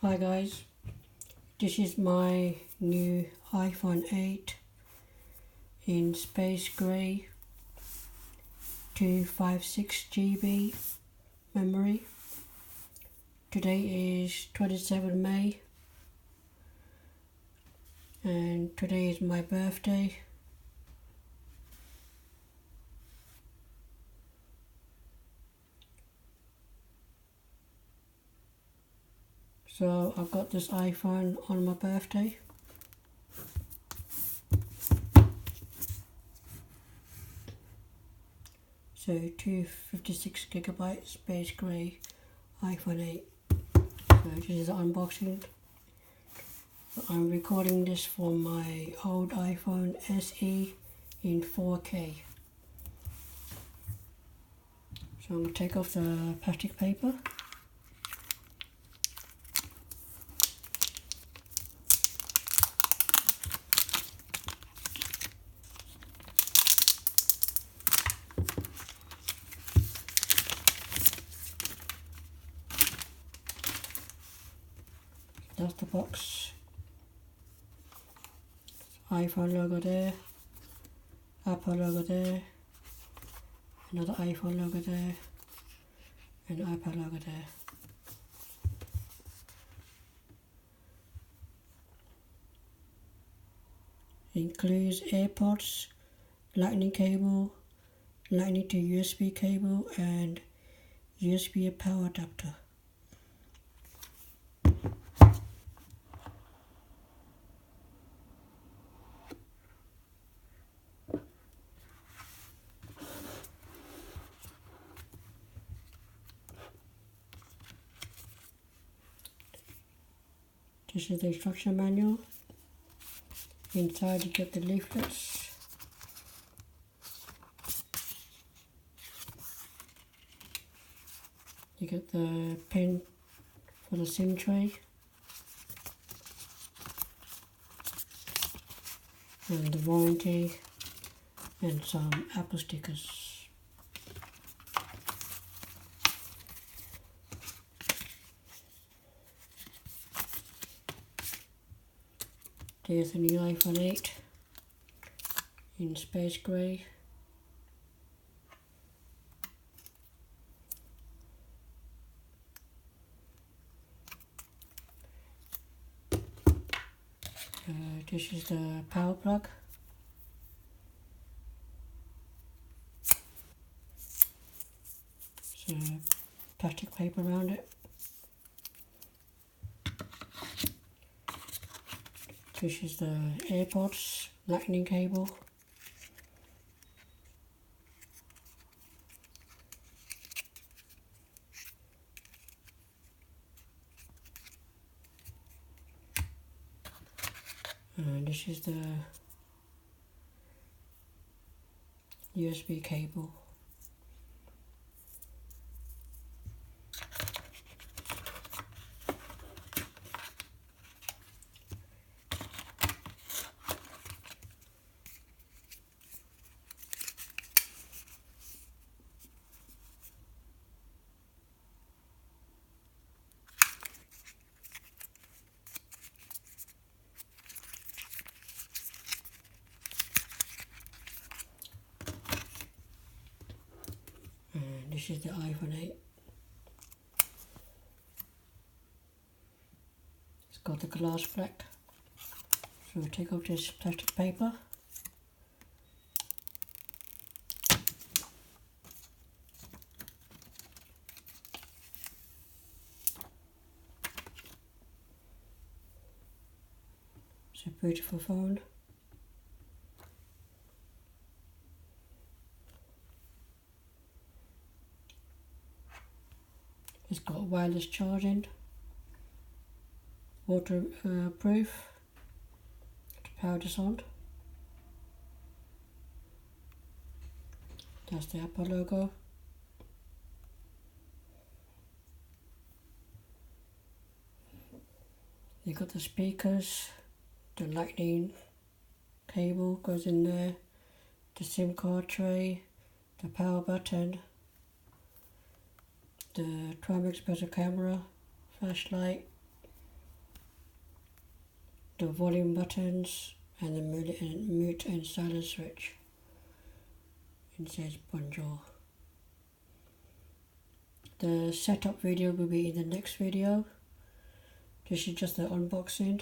Hi guys, this is my new iPhone 8 in space grey 256 GB memory. Today is 27 May and today is my birthday. So I got this iPhone on my birthday. So 256 GB space grey iPhone 8. So this is the unboxing. I'm recording this from my old iPhone SE in 4K. So I'm going to take off the plastic paper. That's the box. iPhone logo there, Apple logo there, another iPhone logo there, and iPad logo there. Includes AirPods, lightning cable, lightning to USB cable, and USB power adapter. This is the instruction manual. Inside you get the leaflets. You get the pin for the SIM tray. And the warranty and some Apple stickers. There's the new iPhone 8 in space grey. This is the power plug. So plastic paper around it. This is the AirPods lightning cable. And this is the USB cable. And this is the iPhone 8. It's got the glass back. So we take off this plastic paper. It's a beautiful phone. It's got wireless charging, waterproof, to power this on. That's the Apple logo. You got the speakers, the lightning cable goes in there, the SIM card tray, the power button, the 12 megapixel camera, flashlight, the volume buttons and the mute and silence switch. It says bonjour. The setup video will be in the next video. This is just the unboxing.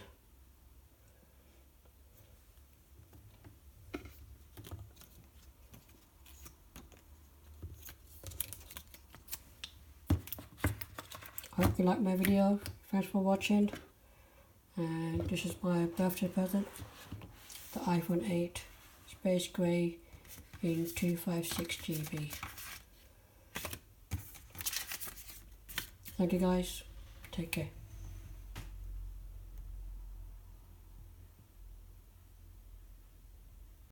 I hope you like my video. Thanks for watching. And this is my birthday present. The iPhone 8 Space Gray in 256 GB. Thank you guys. Take care.